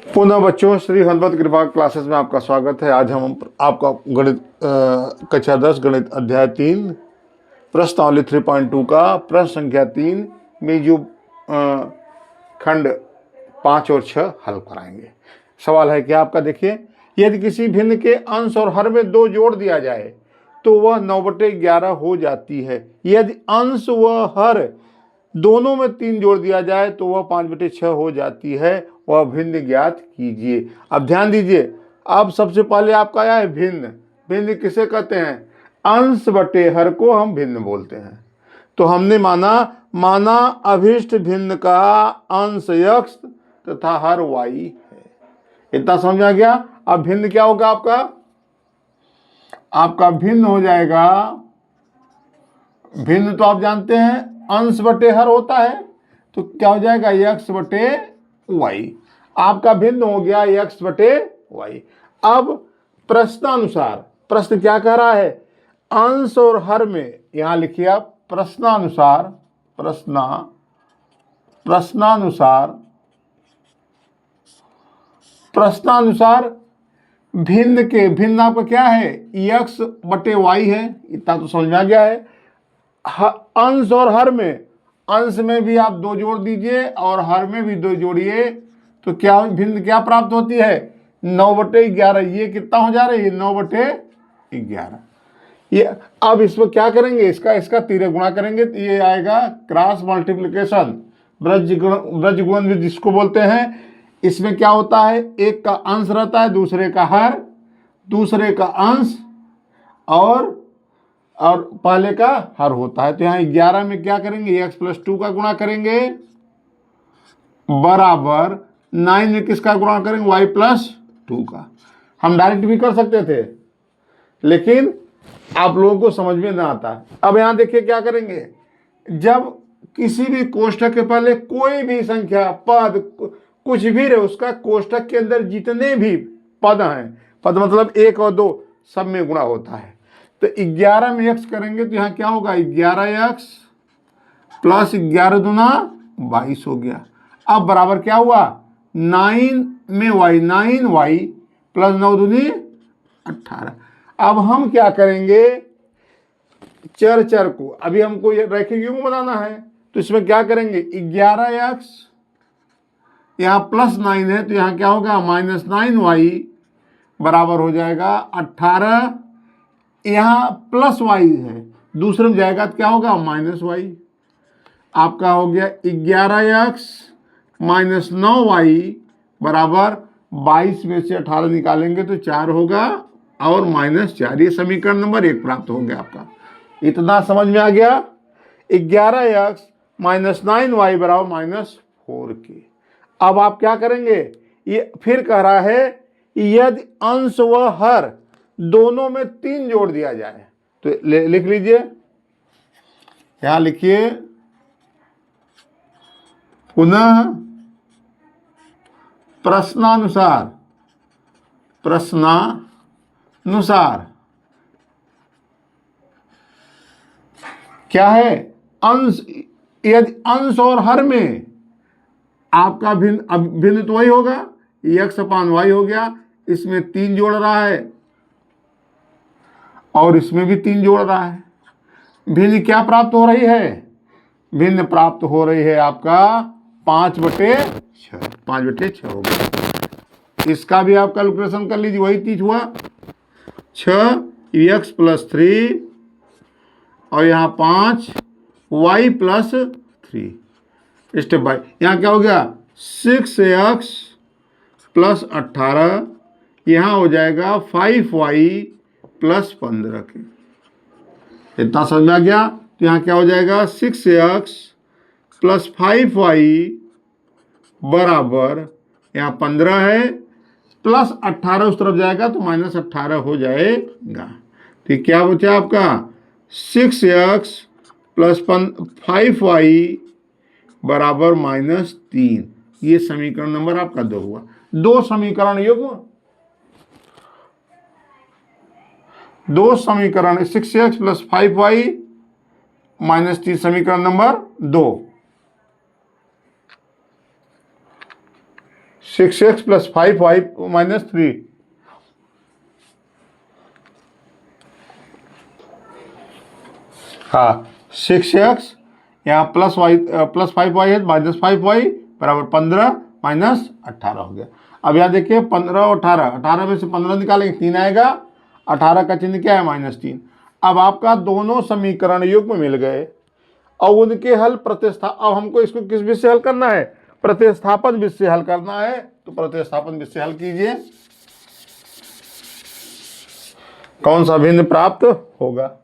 पुनः बच्चों, श्री हनुमत कृपा क्लासेस में आपका स्वागत है। आज हम आपका गणित कक्षा 10 गणित अध्याय 3 प्रश्नावली 3.2 का प्रश्न संख्या 3 में जो खंड 5 और 6 हल कराएंगे। सवाल है कि आपका देखिए, यदि किसी भिन्न के अंश और हर में 2 जोड़ दिया जाए तो वह 9/11 हो जाती है। यदि अंश व हर दोनों में 3 जोड़ दिया जाए तो वह 5/6 हो जाती है। वह भिन्न ज्ञात कीजिए। अब ध्यान दीजिए, अब सबसे पहले आपका आया है भिन्न। भिन्न किसे कहते हैं? अंश बटे हर को हम भिन्न बोलते हैं। तो हमने माना अभिष्ट भिन्न का अंश x तथा हर y है। इतना समझ आ गया। अब भिन्न क्या होगा आपका भिन्न हो जाएगा, भिन्न तो आप जानते हैं अंश बटे हर होता है, तो क्या हो जाएगा x बटे y। आपका भिन्न हो गया x बटे y। अब प्रश्नानुसार, प्रश्न क्या कह रहा है? अंश और हर में, यहां लिखिए आप प्रश्नानुसार भिन्न के, भिन्न आपका क्या है? x बटे y है। इतना तो समझ में आ गया है। अंश और हर में, अंश में भी आप 2 जोड़ दीजिए और हर में भी 2 जोड़िए तो क्या भिन्न क्या प्राप्त होती है? 9/11। ये कितना हो जा रहा है? ये 9/11। ये अब इसमें क्या करेंगे? इसका तिर्यक गुणा करेंगे तो ये आएगा क्रॉस मल्टीप्लिकेशन, ब्रज गुणन जिसको बोलते हैं। इसमें क्या होता है? एक का अंश रहता है, दूसरे का हर, दूसरे का अंश और पहले का हर होता है। तो यहाँ 11 में क्या करेंगे? x + 2 का गुणा करेंगे बराबर 9 में किसका गुणा करेंगे? y + 2 का। हम डायरेक्ट भी कर सकते थे, लेकिन आप लोगों को समझ में ना आता। अब यहाँ देखिए क्या करेंगे। जब किसी भी कोष्ठक के पहले कोई भी संख्या, पद, कुछ भी रहे, उसका कोष्ठक के अंदर जितने भी पद हैं, पद मतलब 1 और 2, सब में गुणा होता है। तो 11 में x करेंगे तो यहाँ क्या होगा? 11x + 11 दूना 22 हो गया। अब बराबर क्या हुआ? 9 में y, 9y + 9 दूनी 18। अब हम क्या करेंगे? चर को, अभी हमको ये रैखिक युग्म बनाना है, तो इसमें क्या करेंगे? 11x यहाँ +9 है तो यहाँ क्या होगा? -9y बराबर हो जाएगा 18। यहाँ +y है, दूसरे में जाएगा तो क्या होगा? -y। आपका हो गया 11x - 9y बराबर 22 में से 18 निकालेंगे तो 4 होगा और -4। ये समीकरण नंबर 1 प्राप्त हो गया आपका। इतना समझ में आ गया। 11x - 9y बराबर -4 की। अब आप क्या करेंगे? ये फिर कह रहा है यदि अंश व हर दोनों में 3 जोड़ दिया जाए तो लिख लीजिए, यहां लिखिए पुनः प्रश्नानुसार क्या है? अंश, यदि अंश और हर में आपका भिन्न तो वही होगा, x/y हो गया। इसमें 3 जोड़ रहा है और इसमें भी 3 जोड़ रहा है। भिन्न क्या प्राप्त हो रही है? भिन्न प्राप्त हो रही है आपका 5/6। 5/6 हो गया। इसका भी आप कैलकुलेशन कर लीजिए, वही चीज हुआ। 6x + 3 और यहाँ 5y + 3। स्टेप बाय, यहाँ क्या हो गया? 6x + 18, यहाँ हो जाएगा 5y + 15 के। इतना समझ में आ गया। तो यहाँ क्या हो जाएगा? 6x + 5y बराबर, यहाँ 15 है, + 18 उस तरफ जाएगा तो -18 हो जाएगा। तो क्या बचा आपका? 6x + 5y बराबर -3। ये समीकरण नंबर आपका 2 हुआ। 2 समीकरण युग्म, 2 समीकरण 6x + 5y -3, समीकरण number 2। 6x plus 5y minus 3। हाँ 6x यहाँ प्लस 5y है माइनस 5y बराबर 15 माइनस 18 हो गया। अब यहाँ देखिए 15 और 18 में से 15 निकालेंगे 3 आएगा, 18 का चिन्ह क्या है -3। अब आपका दोनों समीकरण युग्म मिल गए और उनके हल अब हमको इसको किस विधि से हल करना है, प्रतिस्थापन विधि से हल करना है। तो प्रतिस्थापन विधि से हल कीजिए, कौन सा भिन्न प्राप्त होगा।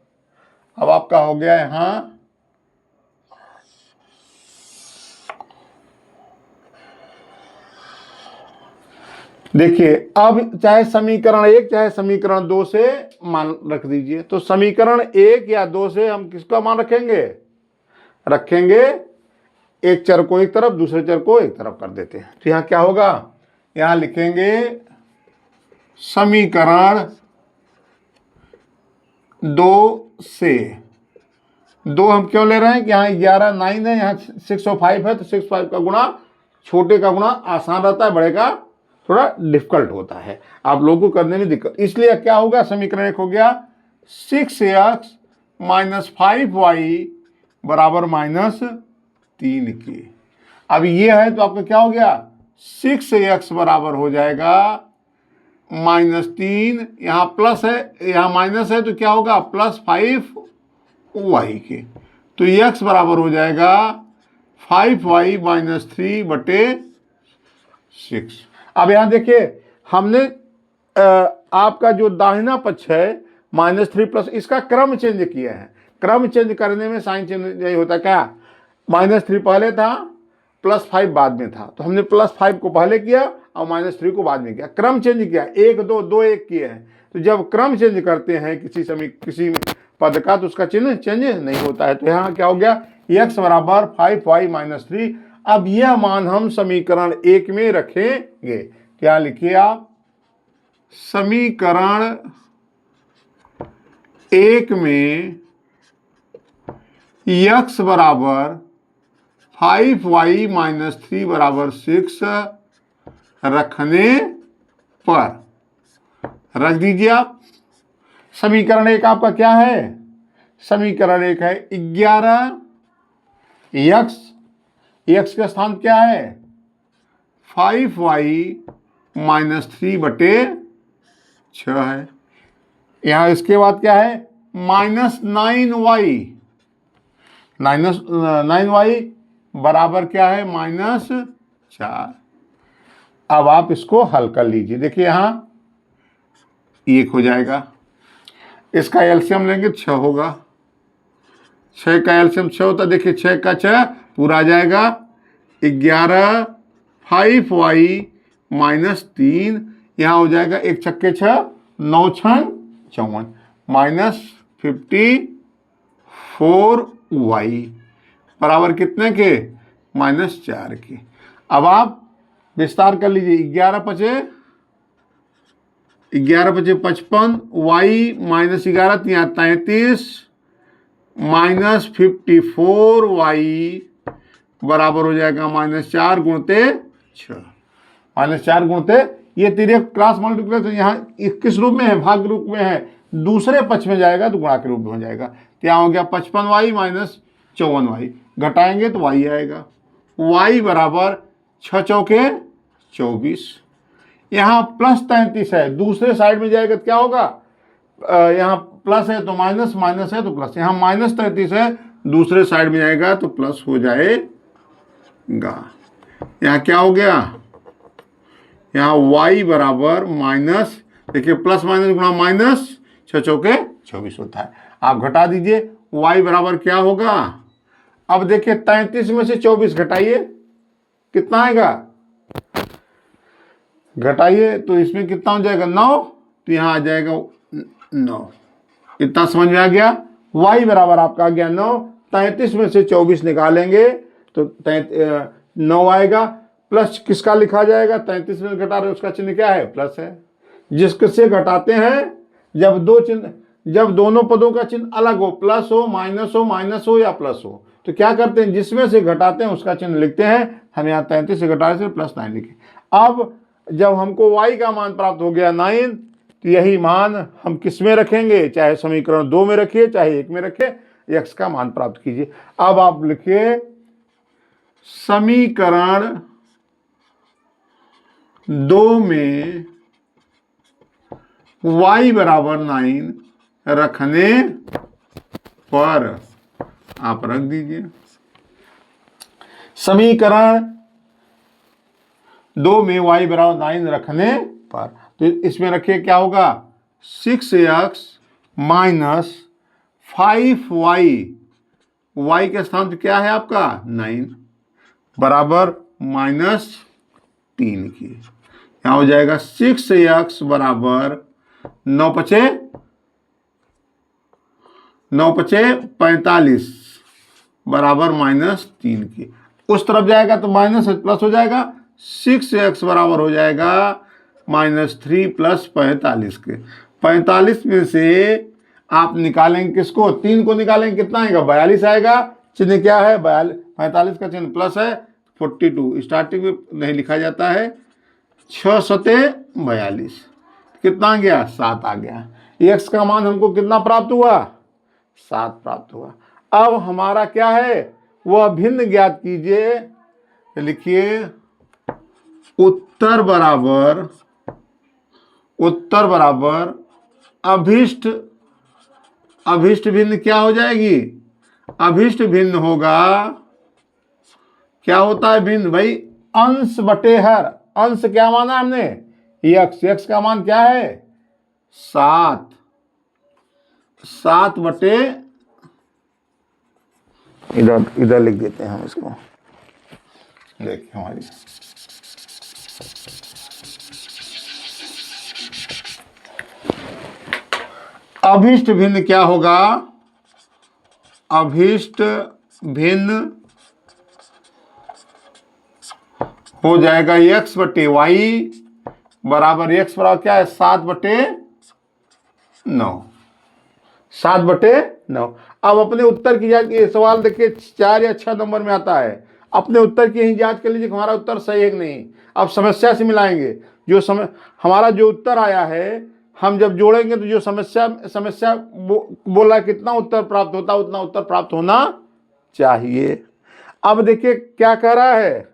अब आपका हो गया यहां देखिए, अब चाहे समीकरण 1 चाहे समीकरण 2 से मान रख दीजिए। तो समीकरण 1 या 2 से हम किसका मान रखेंगे एक चर को एक तरफ दूसरे चर को एक तरफ कर देते हैं। तो यहां क्या होगा, यहां लिखेंगे समीकरण 2 से 2 हम क्यों ले रहे हैं कि यहाँ 11 9 है, यहाँ 6 और 5 है, तो 6 5 का गुणा, छोटे का गुणा आसान रहता है, बड़े का थोड़ा डिफिकल्ट होता है, आप लोगों को करने में दिक्कत। इसलिए क्या होगा, समीकरण 1 हो गया 6x माइनस 5y बराबर -3 की। अब ये है तो आपका क्या हो गया, 6x बराबर हो जाएगा -3, यहाँ प्लस है यहाँ माइनस है तो क्या होगा प्लस 5y के। तो x बराबर हो जाएगा 5y माइनस 3/6। अब यहाँ देखिए हमने आपका जो दाहिना पक्ष है -3 प्लस, इसका क्रम चेंज किया है। क्रम चेंज करने में साइन चेंज नहीं होता क्या, -3 पहले था +5 बाद में था, तो हमने +5 को पहले किया और -3 को बाद में किया, क्रम चेंज किया। 1 2 2 1 किए हैं। तो जब क्रम चेंज करते हैं किसी पद का तो उसका चिन्ह चेंज नहीं होता है। तो यहाँ क्या हो गया, x बराबर 5y माइनस 3। अब यह मान हम समीकरण 1 में रखेंगे। क्या लिखिए आप, समीकरण 1 में x बराबर 5y माइनस 3 बराबर 6 रखने पर रख दीजिए आप। समीकरण 1 आपका क्या है, समीकरण 1 है 11x, x का स्थान क्या है 5y माइनस 3/6 है। यहाँ इसके बाद क्या है -9y, -9y बराबर क्या है -4। अब आप इसको हल कर लीजिए। देखिए यहाँ 1 हो जाएगा, इसका एलसीएम लेंगे 6 होगा, 6 का एलसीएम 6 होता है। देखिए 6 का 6 पूरा आ जाएगा, 11 5y माइनस 3, यहाँ हो जाएगा 1 छक्के 6 9 6 54 -54y बराबर कितने के -4 के। अब आप विस्तार कर लीजिए, 11 पचे 55, y माइनस 11 33 -54y बराबर हो जाएगा -4 गुणते 6, -4 गुणते, ये तेरे क्रॉस मल्टीप्लाई तो यहाँ किस रूप में है, भाग रूप में है, दूसरे पक्ष में जाएगा तो गुणा के रूप में हो जाएगा। तो यहाँ हो गया 55y माइनस 54y, घटाएंगे तो y आएगा, y बराबर 6 चौके 24। यहाँ +33 है, दूसरे साइड में जाएगा तो क्या होगा, यहाँ प्लस है तो माइनस, माइनस है तो प्लस, यहाँ -33 है, दूसरे साइड में जाएगा तो प्लस हो जाएगा। यहाँ क्या हो गया, यहाँ y बराबर माइनस, देखिए प्लस माइनस गुणा माइनस 6 चौके 24 होता है। आप घटा दीजिए, y बराबर क्या होगा, अब देखिए 33 में से 24 घटाइए, कितना आएगा, घटाइए तो इसमें कितना हो जाएगा 9, तो यहाँ आ जाएगा 9। इतना समझ में आ गया। y बराबर आपका आ गया 9, 33 में से 24 निकालेंगे तो 9 आएगा, प्लस किसका लिखा जाएगा, 33 में घटा रहे उसका चिन्ह क्या है, प्लस है। जिससे घटाते हैं जब दोनों पदों का चिन्ह अलग हो, प्लस हो माइनस हो या प्लस हो, तो क्या करते हैं, जिसमें से घटाते हैं उसका चिन्ह लिखते हैं। हम यहाँ 33 से घटा से +9 लिखे। अब जब हमको y का मान प्राप्त हो गया 9, तो यही मान हम किस में रखेंगे, चाहे समीकरण 2 में रखिए चाहे 1 में रखिए, x का मान प्राप्त कीजिए। अब आप लिखिए समीकरण 2 में y बराबर 9 रखने पर आप रख दीजिए। समीकरण 2 में y बराबर 9 रखने पर, तो इसमें रखिए क्या होगा, 6x माइनस 5y, y के स्थान पर क्या है आपका 9 बराबर -3 की। क्या हो जाएगा 6x बराबर 9 पचे 45 बराबर -3 की। उस तरफ जाएगा तो माइनस प्लस हो जाएगा, 6x बराबर हो जाएगा -3 + 45 के। 45 में से आप निकालेंगे किसको, 3 को निकालेंगे, कितना आएगा 42 आएगा। चिन्ह क्या है 45 का चिन्ह प्लस है, 42 स्टार्टिंग में नहीं लिखा जाता है। 6 सते 42, कितना आ गया 7 आ गया। x का मान हमको कितना प्राप्त हुआ 7 प्राप्त हुआ। अब हमारा क्या है वह भिन्न ज्ञात कीजिए। लिखिए उत्तर बराबर अभिष्ट भिन्न क्या हो जाएगी, अभिष्ट भिन्न होगा, क्या होता है भिन्न भाई, अंश बटे हर। अंश क्या माना हमने x का मान क्या है 7 बटे, इधर लिख देते हैं हम इसको, देखिए हमारी अभिष्ट भिन्न क्या होगा, अभिष्ट भिन्न हो जाएगा x बटे वाई बराबर, x बराबर क्या है 7 बटे 9, 7 बटे 9। अब अपने उत्तर की जांच, ये सवाल देखिए 4 या 6 नंबर में आता है, अपने उत्तर की ही जांच कर लीजिए हमारा उत्तर सही है कि नहीं। अब समस्या से मिलाएंगे, हमारा जो उत्तर आया है हम जब जोड़ेंगे तो जो समस्या बोला कितना उत्तर प्राप्त होता उतना उत्तर प्राप्त होना चाहिए। अब देखिए क्या कह रहा है,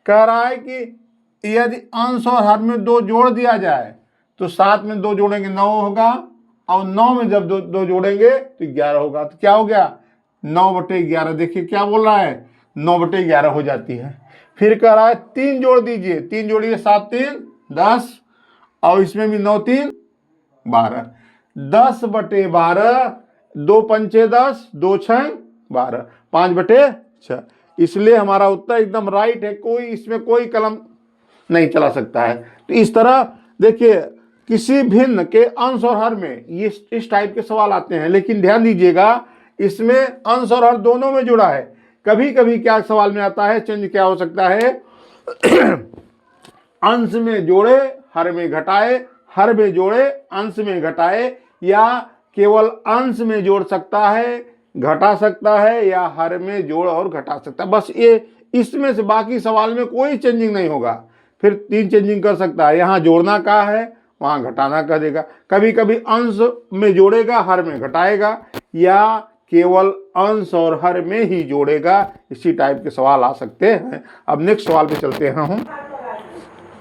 कह रहा है कि यदि अंश और हर में 2 जोड़ दिया जाए तो 7 में 2 जोड़ेंगे 9 होगा, और 9 में जब 2 जोड़ेंगे तो 11 होगा। तो क्या हो गया 9 बटे 11। देखिए क्या बोल रहा है 9 बटे 11 हो जाती है। फिर कह रहा है 3 जोड़ दीजिए, 3 जोड़िए 7 3 10, और इसमें भी 9 3 12, 10 बटे 12, 2 पंचे 10, 2 6 12, 5 बटे 6। इसलिए हमारा उत्तर एकदम राइट है, कोई इसमें कोई कलम नहीं चला सकता है। तो इस तरह देखिए किसी भिन्न के अंश और हर में ये इस टाइप के सवाल आते हैं, लेकिन ध्यान दीजिएगा इसमें अंश और हर दोनों में जुड़ा है। कभी कभी क्या सवाल में आता है, चेंज क्या हो सकता है अंश में जोड़े हर में घटाए, हर में जोड़े अंश में घटाए, या केवल अंश में जोड़ सकता है घटा सकता है, या हर में जोड़ और घटा सकता है। बस ये इसमें से बाकी सवाल में कोई चेंजिंग नहीं होगा। फिर 3 चेंजिंग कर सकता है, यहाँ जोड़ना का है वहाँ घटाना कर देगा, कभी कभी अंश में जोड़ेगा हर में घटाएगा, या केवल अंश और हर में ही जोड़ेगा। इसी टाइप के सवाल आ सकते हैं। अब नेक्स्ट सवाल पे चलते हैं हम।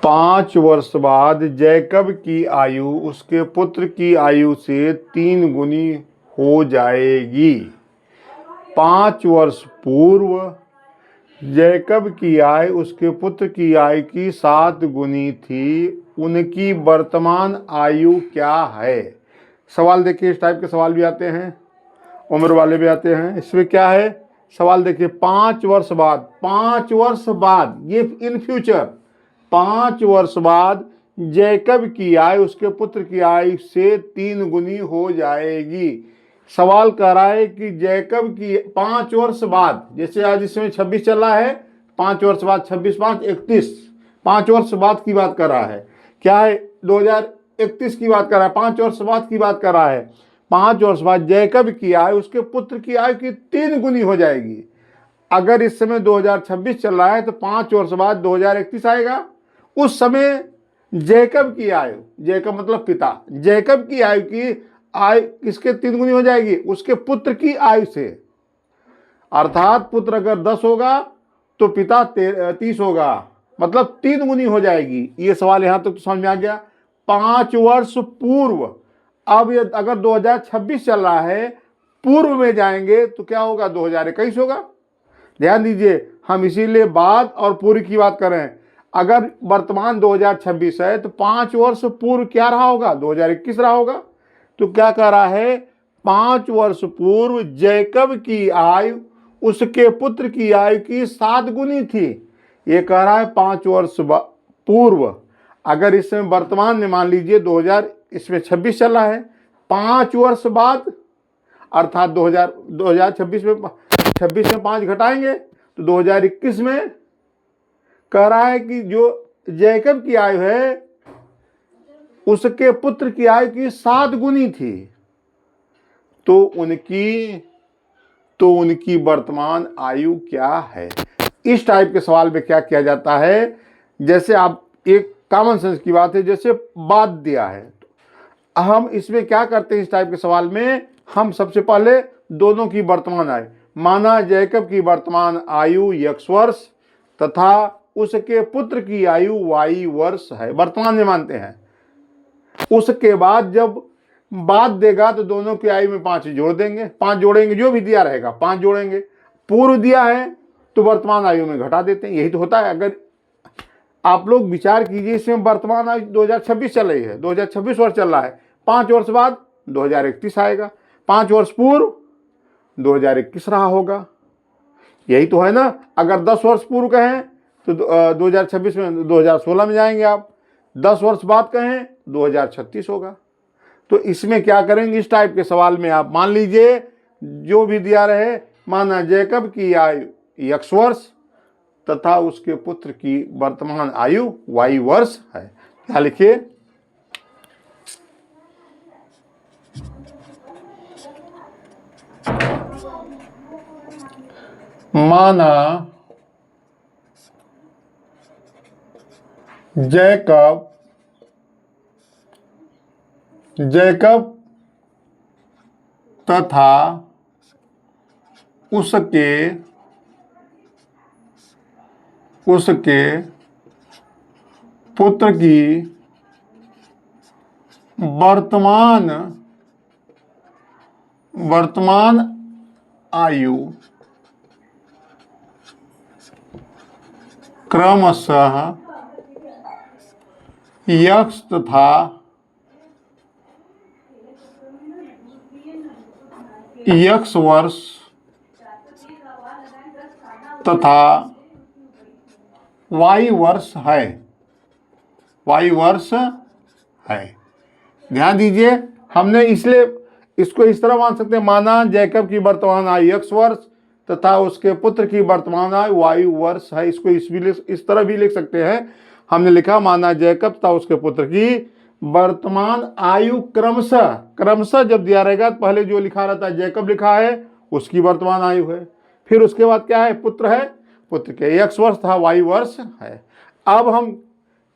5 वर्ष बाद जैकब की आयु उसके पुत्र की आयु से 3 गुनी हो जाएगी। 5 वर्ष पूर्व जैकब की आय उसके पुत्र की आय की 7 गुनी थी, उनकी वर्तमान आयु क्या है। सवाल देखिए इस टाइप के सवाल भी आते हैं, उम्र वाले भी आते हैं। इसमें क्या है सवाल देखिए 5 वर्ष बाद, 5 वर्ष बाद ये इन फ्यूचर, 5 वर्ष बाद जैकब की आय उसके पुत्र की आय से 3 गुनी हो जाएगी। सवाल कह रहा है कि जैकब की 5 वर्ष बाद, जैसे आज इसमें 26 चल रहा है, 5 वर्ष बाद 26 5 31, 5 वर्ष बाद की बात कर रहा है। क्या है 2031 की बात कर रहा है, 5 वर्ष बाद की बात कर रहा है। 5 वर्ष बाद जैकब की आय उसके पुत्र की आय की 3 गुनी हो जाएगी। अगर इस समय 2026 चल रहा है तो 5 वर्ष बाद 2031 आएगा, उस समय जैकब की आयु, जैकब मतलब पिता, जैकब की आयु किसके 3 गुनी हो जाएगी? उसके पुत्र की आयु से। अर्थात पुत्र अगर 10 होगा तो पिता 30 होगा, मतलब 3 गुनी हो जाएगी। ये सवाल यहां तक तो समझ में आ गया। 5 वर्ष पूर्व, अब ये अगर 2026 चल रहा है, पूर्व में जाएंगे तो क्या होगा? 2021 होगा। ध्यान दीजिए, हम इसीलिए बाद और पूर्व की बात करें। अगर वर्तमान 2026 है तो 5 वर्ष पूर्व क्या रहा होगा? 2021 रहा होगा। तो क्या कह रहा है? 5 वर्ष पूर्व जैकब की आयु उसके पुत्र की आयु की 7 गुनी थी। ये कह रहा है 5 वर्ष पूर्व। अगर इसमें वर्तमान में मान लीजिए 2026 चल रहा है, 5 वर्ष बाद अर्थात 2026 में 5 घटाएंगे तो 2021 में कह रहा है कि जो जैकब की आयु है उसके पुत्र की आयु की 7 गुनी थी। तो उनकी वर्तमान आयु क्या है? इस टाइप के सवाल में क्या किया जाता है? जैसे आप एक कॉमन सेंस की बात है, जैसे बाद दिया है, तो हम इसमें क्या करते हैं? इस टाइप के सवाल में हम सबसे पहले दोनों की वर्तमान आयु, माना जैकब की वर्तमान आयु x वर्ष तथा उसके पुत्र की आयु y वर्ष है, वर्तमान में मानते हैं। उसके बाद जब बाद देगा तो दोनों की आयु में 5 जोड़ देंगे, 5 जोड़ेंगे, जो भी दिया रहेगा 5 जोड़ेंगे। पूर्व दिया है तो वर्तमान आयु में घटा देते हैं, यही तो होता है। अगर आप लोग विचार कीजिए, इसमें वर्तमान आयु 2026 चल रही है, 2026 वर्ष चल रहा है, 5 वर्ष बाद 2031 आएगा, 5 वर्ष पूर्व 2021 रहा होगा, यही तो है ना। अगर 10 वर्ष पूर्व कहें तो 2026 में 2016 में जाएंगे आप, 10 वर्ष बाद कहें 2036 होगा। तो इसमें क्या करेंगे? इस टाइप के सवाल में आप मान लीजिए जो भी दिया रहे, माना जैकब की आयु x वर्ष तथा उसके पुत्र की वर्तमान आयु y वर्ष है। क्या लिखिए? माना जैकब तथा उसके पुत्र की वर्तमान आयु क्रमशः x तथा x वर्ष तथा y वर्ष है, y वर्ष है। ध्यान दीजिए, हमने इसलिए इसको इस तरह मान सकते हैं, माना जैकब की वर्तमान आयु x वर्ष तथा उसके पुत्र की वर्तमान आयु y वर्ष है। इसको इस तरह भी लिख सकते हैं। हमने लिखा माना जैकब तथा उसके पुत्र की वर्तमान आयु क्रमशः जब दिया रहेगा तो पहले जो लिखा रहता है जैकब लिखा है उसकी वर्तमान आयु है, फिर उसके बाद क्या है? पुत्र है, पुत्र के x वर्ष था y वर्ष है। अब हम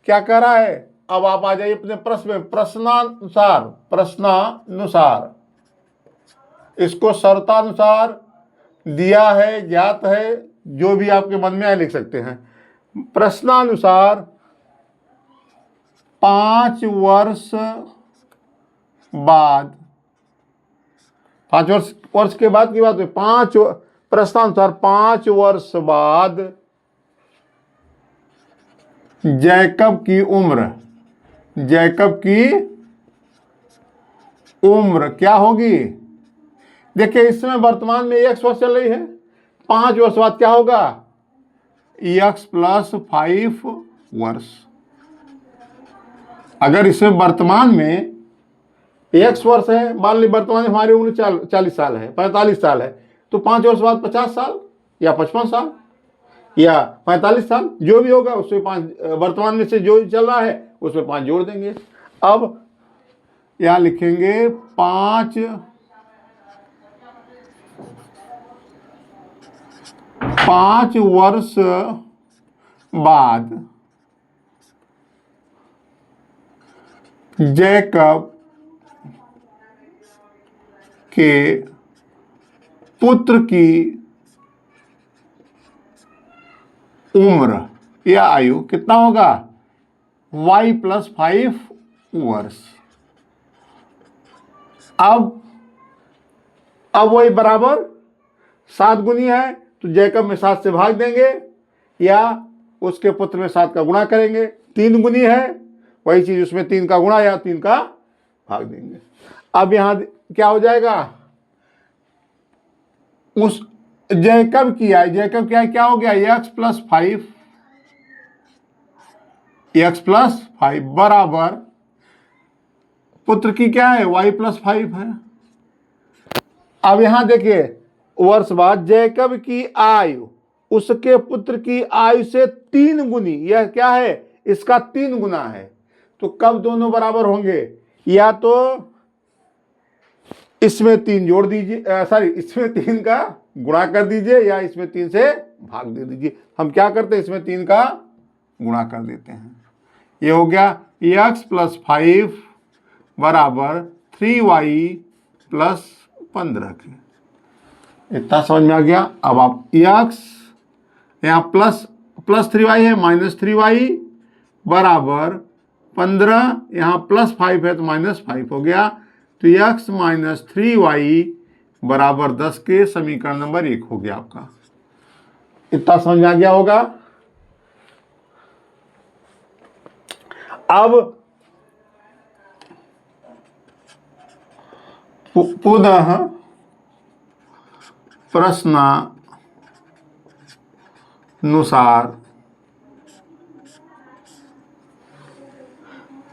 क्या कर रहा है? अब आप आ जाइए अपने प्रश्न में, प्रश्नानुसार इसको शर्तानुसार दिया है, ज्ञात है, जो भी आपके मन में आए लिख सकते हैं। प्रश्नानुसार 5 वर्ष बाद, 5 वर्ष के बाद की बात है, प्रश्नानुसार 5 वर्ष बाद जैकब की उम्र क्या होगी? देखिए, इस समय वर्तमान में x वर्ष चल रही है, 5 वर्ष बाद क्या होगा? x + 5 वर्ष। अगर इसमें वर्तमान में x वर्ष है, मान ली वर्तमान में हमारी उम्र 40 साल है, 45 साल है, तो 5 वर्ष बाद 50 साल या 55 साल या 45 साल जो भी होगा उसमें 5, वर्तमान में से जो चल रहा है उसमें 5 जोड़ देंगे। अब यहां लिखेंगे 5 वर्ष बाद जैकब के पुत्र की उम्र या आयु कितना होगा, y+5 वर्ष। अब वही बराबर 7 गुनी है, तो जैकब में 7 से भाग देंगे या उसके पुत्र में 7 का गुणा करेंगे। 3 गुनी है, वही चीज उसमें 3 का गुणा या 3 का भाग देंगे। अब यहां क्या हो जाएगा, उस जैकब की आय, जैकब की आय क्या हो गया, x+5 बराबर पुत्र की क्या है, y+5 है। अब यहां देखिए वर्ष बाद जैकब की आयु उसके पुत्र की आयु से 3 गुनी, यह क्या है, इसका 3 गुना है। तो कब दोनों बराबर होंगे, या तो इसमें 3 जोड़ दीजिए, इसमें 3 का गुणा कर दीजिए या इसमें 3 से भाग दे दीजिए। हम क्या करते हैं, इसमें 3 का गुणा कर देते हैं। ये हो गया x+5 बराबर 3y+15 के। इतना समझ में आ गया। अब आप x यहाँ प्लस 3y है, -3y बराबर 15, यहाँ +5 है तो -5 हो गया। तो x - 3y बराबर 10 के समीकरण नंबर 1 हो गया आपका। इतना समझ में आ गया होगा। अब पुनः प्रश्नानुसार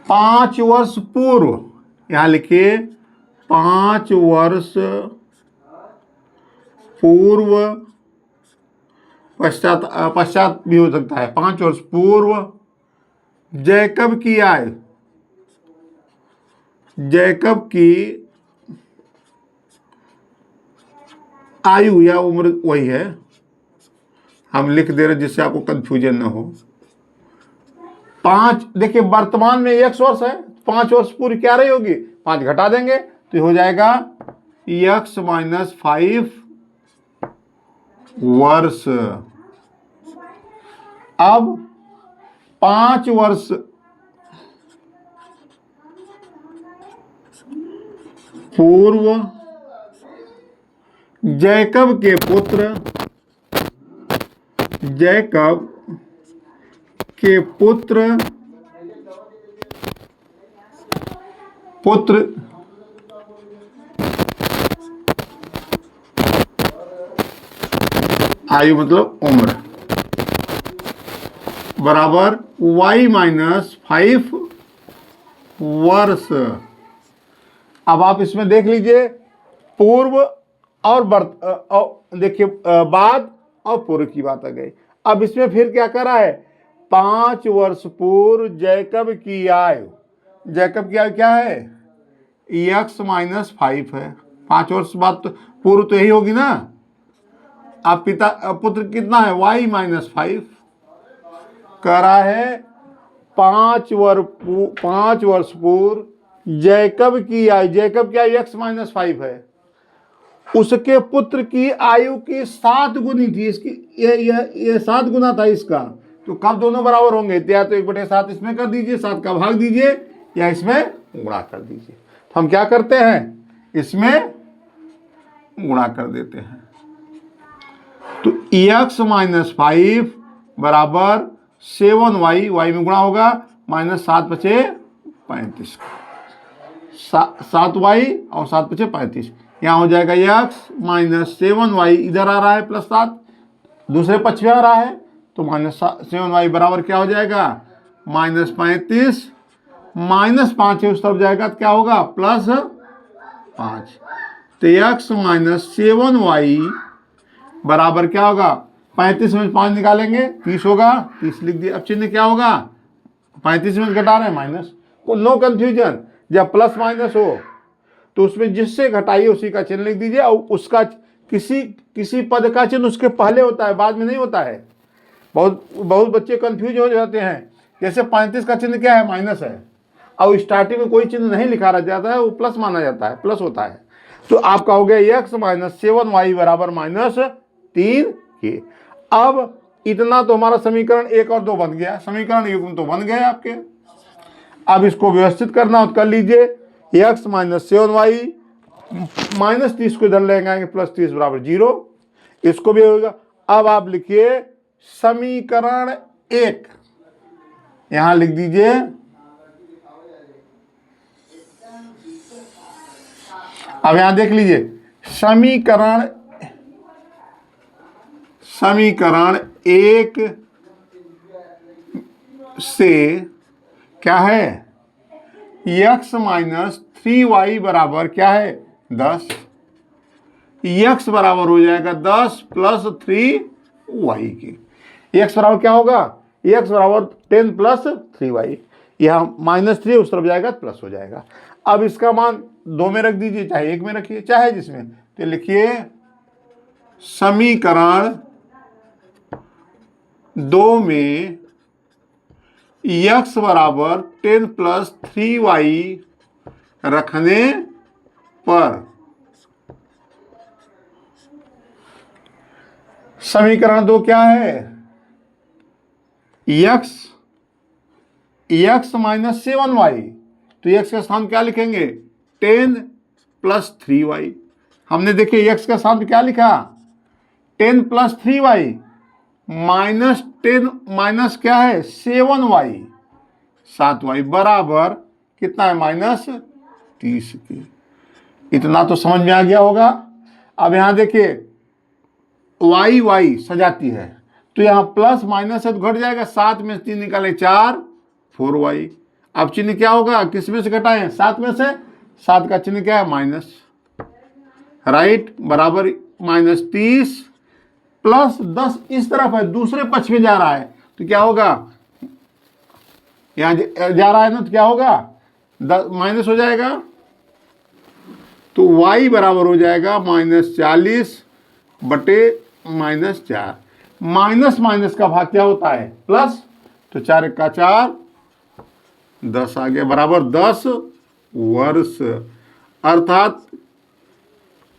5 वर्ष पूर्व, यहां लिखिए 5 वर्ष पूर्व, पश्चात भी हो सकता है, 5 वर्ष पूर्व जैकब की आयु, जैकब की आयु या उम्र वही है, हम लिख दे रहे जिससे आपको कंफ्यूजन ना हो। 5 देखिए वर्तमान में x वर्ष है, 5 वर्ष पूर्व क्या रही होगी, 5 घटा देंगे तो हो जाएगा x - 5 वर्ष। अब 5 वर्ष पूर्व जैकब के पुत्र, जैकब के पुत्र आयु मतलब उम्र बराबर y-5 वर्ष। अब आप इसमें देख लीजिए पूर्व और देखिए बाद और पूर्व की बात आ गई। अब इसमें फिर क्या करा है, 5 वर्ष पूर्व जैकब की आयु, जैकब की आयु क्या है, x - 5 है। 5 वर्ष बाद तो पूर्व तो यही होगी ना। अब पुत्र कितना है, y - 5 करा है। 5 वर्ष पूर्व जैकब की आयु, जैकब की आयु x - 5 है, उसके पुत्र की आयु की 7 गुनी थी, इसकी ये 7 गुना था इसका। तो कब दोनों बराबर होंगे, या तो 1/7 इसमें कर दीजिए, 7 का भाग दीजिए या इसमें गुणा कर दीजिए। तो हम क्या करते हैं, इसमें गुणा कर देते हैं। तो x - 5 बराबर 7y, y में गुणा होगा, -7 × 5 = 35, 7y और 7 × 35, यहाँ हो जाएगा x - 7y, इधर आ रहा है +7, दूसरे पक्ष में आ रहा है तो -7y बराबर क्या हो जाएगा, -35, -5 है उस तरफ जाएगा तो क्या होगा, +5। तो x - 7y बराबर क्या होगा, 35 में 5 निकालेंगे 30 होगा, 30 लिख दिया। अब चिन्ह क्या होगा, 35 में घटा रहे हैं माइनस, नो कंफ्यूजन। जब प्लस माइनस हो तो उसमें जिससे घटाइए उसी का चिन्ह लिख दीजिए, और उसका किसी पद का चिन्ह उसके पहले होता है, बाद में नहीं होता है। बहुत बच्चे कंफ्यूज हो जाते हैं। जैसे 35 का चिन्ह क्या है, माइनस है, और स्टार्टिंग में कोई चिन्ह नहीं लिखा रह जाता है, वो प्लस माना जाता है, प्लस होता है। तो आपका हो गया x माइनस 7y बराबर -3k। अब इतना तो हमारा समीकरण 1 और 2 बन गया, समीकरण युग्म तो बन गए आपके। अब इसको व्यवस्थित करना हो तो कर लीजिए, x माइनस 7y -30 को इधर ले आएंगे, +30 बराबर 0, इसको भी होगा। अब आप लिखिए समीकरण 1, यहां लिख दीजिए अब यहां देख लीजिए समीकरण 1 से क्या है, x माइनस 3y बराबर क्या है 10, x बराबर हो जाएगा 10 प्लस 3y की। x बराबर क्या होगा, x बराबर 10 प्लस 3y, यहाँ -3 उस तरफ जाएगा तो प्लस हो जाएगा। अब इसका मान 2 में रख दीजिए, चाहे 1 में रखिए, चाहे जिसमें, तो लिखिए समीकरण 2 में x बराबर 10 प्लस 3y रखने पर समीकरण 2 क्या है, x माइनस 7y, तो x का स्थान क्या लिखेंगे 10 प्लस 3y। हमने देखिए x का स्थान क्या लिखा 10 प्लस 3y माइनस 10 माइनस क्या है 7y 7y बराबर कितना है -30 के। इतना तो समझ में आ गया होगा। अब यहां देखिए y सजाती है, तो यहाँ प्लस माइनस है तो घट जाएगा, 7 में 3 निकाले 4 4y। अब चिन्ह क्या होगा, किस में से घटाएं 7 में से, 7 का चिन्ह क्या है माइनस, राइट, बराबर -30 प्लस 10 इस तरफ है, दूसरे पक्ष में जा रहा है, तो क्या होगा, यहाँ जा रहा है ना, तो क्या होगा माइनस हो जाएगा, तो y बराबर हो जाएगा -40 बटे -4। माइनस माइनस का भाग क्या होता है प्लस, तो 4 1 4 10 आ गया, बराबर 10 वर्ष। अर्थात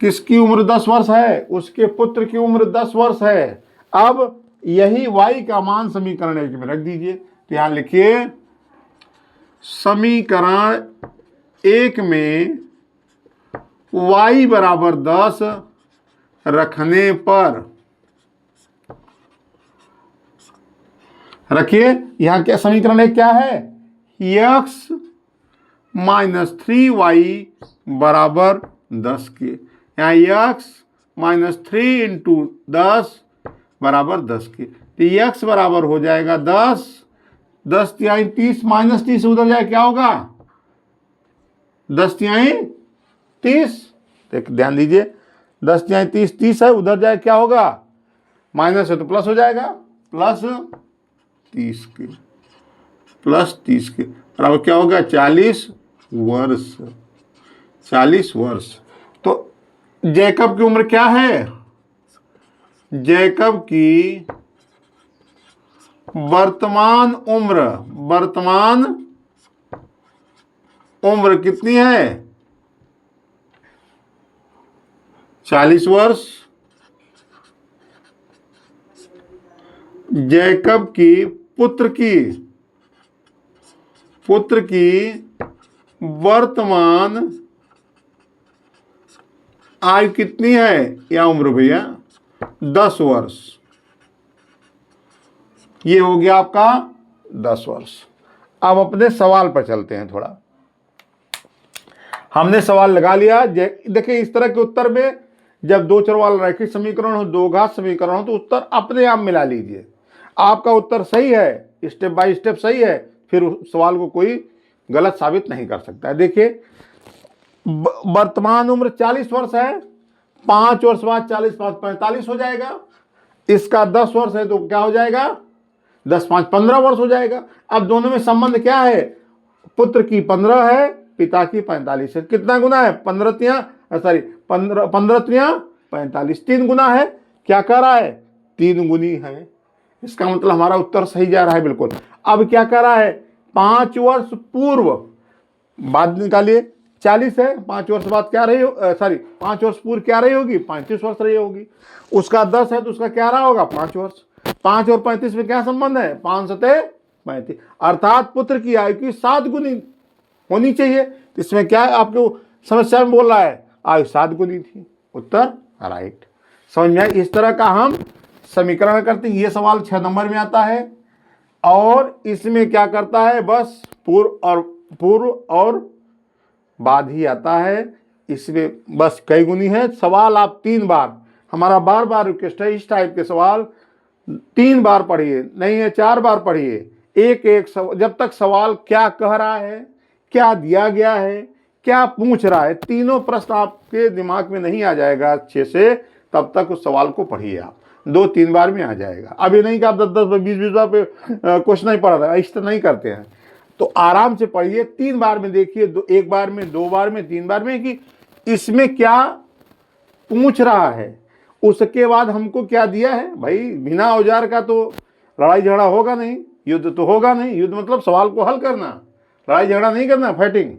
किसकी उम्र 10 वर्ष है, उसके पुत्र की उम्र 10 वर्ष है। अब यही y का मान समीकरण 1 में रख दीजिए, तो यहां लिखिए समीकरण 1 में y बराबर 10 रखने पर, रखिए यहां क्या समीकरण 1 क्या है, x माइनस 3y बराबर 10 के, यहाँ x माइनस 3 इंटू 10 बराबर 10 के, तो x बराबर हो जाएगा 10 10 तिहाई 30 -30 उधर जाए क्या होगा 10 तिहाई 30, ध्यान दीजिए 10 तिहाई 30 30 है, उधर जाए क्या होगा माइनस है तो प्लस हो जाएगा, प्लस 30 के बराबर क्या होगा 40 वर्ष। 40 वर्ष। तो जैकब की उम्र क्या है, जैकब की वर्तमान उम्र कितनी है 40 वर्ष। जैकब की पुत्र की वर्तमान आयु कितनी है या उम्र भैया 10 वर्ष। ये हो गया आपका 10 वर्ष। अब अपने सवाल पर चलते हैं थोड़ा। हमने सवाल लगा लिया। देखिए इस तरह के उत्तर में जब दो चर वाला रैखिक समीकरण हो, दो घात समीकरण हो, तो उत्तर अपने आप मिला लीजिए। आपका उत्तर सही है, स्टेप बाय स्टेप सही है, फिर उस सवाल को कोई गलत साबित नहीं कर सकता है। देखिए वर्तमान उम्र 40 वर्ष है, 5 वर्ष बाद 40 5 45 हो जाएगा। इसका 10 वर्ष है तो क्या हो जाएगा 10 5 15 वर्ष हो जाएगा। अब दोनों में संबंध क्या है, पुत्र की 15 है, पिता की 45 है। कितना गुना है 15 3 45, 3 गुना है। क्या कह रहा है 3 गुनी है। इसका मतलब हमारा उत्तर सही जा रहा है बिल्कुल। अब क्या कह रहा है 5 वर्ष पूर्व बाद निकालिए, 40 है, 5 वर्ष बाद क्या रही हो, सॉरी 5 वर्ष पूर्व क्या रही होगी, 35 वर्ष रही होगी। उसका 10 है तो उसका क्या रहा होगा, 5 वर्ष। 5 और 35 में क्या संबंध है, 5 सते 35, अर्थात पुत्र की आयु की 7 गुनी होनी चाहिए। इसमें क्या है, आपको समस्या में बोल रहा है आयु 7 गुनी थी, उत्तर राइट। समझ में आया? इस तरह का हम समीकरण करते हैं। ये सवाल 6 नंबर में आता है और इसमें क्या करता है, बस पूर्व और बाद ही आता है। इसमें बस कई गुनी है। सवाल आप 3 बार, हमारा बार बार रिक्वेस्ट है, इस टाइप के सवाल 3 बार पढ़िए, नहीं है 4 बार पढ़िए। एक एक जब तक सवाल क्या कह रहा है, क्या दिया गया है, क्या पूछ रहा है, तीनों प्रश्न आपके दिमाग में नहीं आ जाएगा अच्छे से, तब तक उस सवाल को पढ़िए आप। 2-3 बार में आ जाएगा। अब ये नहीं कि आप 10-10 20-20 बार पे क्वेश्चन नहीं पढ़ रहे हैं, इस तरह नहीं करते हैं। तो आराम से पढ़िए, 3 बार में देखिए, 1 बार में, 2 बार में, 3 बार में, कि इसमें क्या पूछ रहा है। उसके बाद हमको क्या दिया है भाई, बिना औजार का तो लड़ाई झगड़ा होगा नहीं, युद्ध तो होगा नहीं। युद्ध मतलब सवाल को हल करना, लड़ाई झगड़ा नहीं करना, फाइटिंग।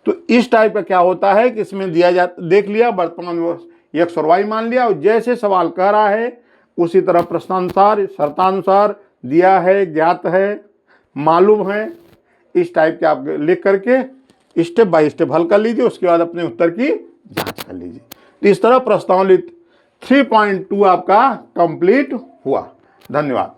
तो इस टाइप का क्या होता है कि इसमें दिया जाता, देख लिया वर्तमान x और y मान लिया, और जैसे सवाल कह रहा है उसी तरह प्रश्नानुसार शर्तानुसार दिया है, ज्ञात है, मालूम है, इस टाइप के आप लिख करके स्टेप बाय स्टेप हल कर लीजिए। उसके बाद अपने उत्तर की जांच कर लीजिए। तो इस तरह प्रश्नावली 3.2 आपका कंप्लीट हुआ। धन्यवाद।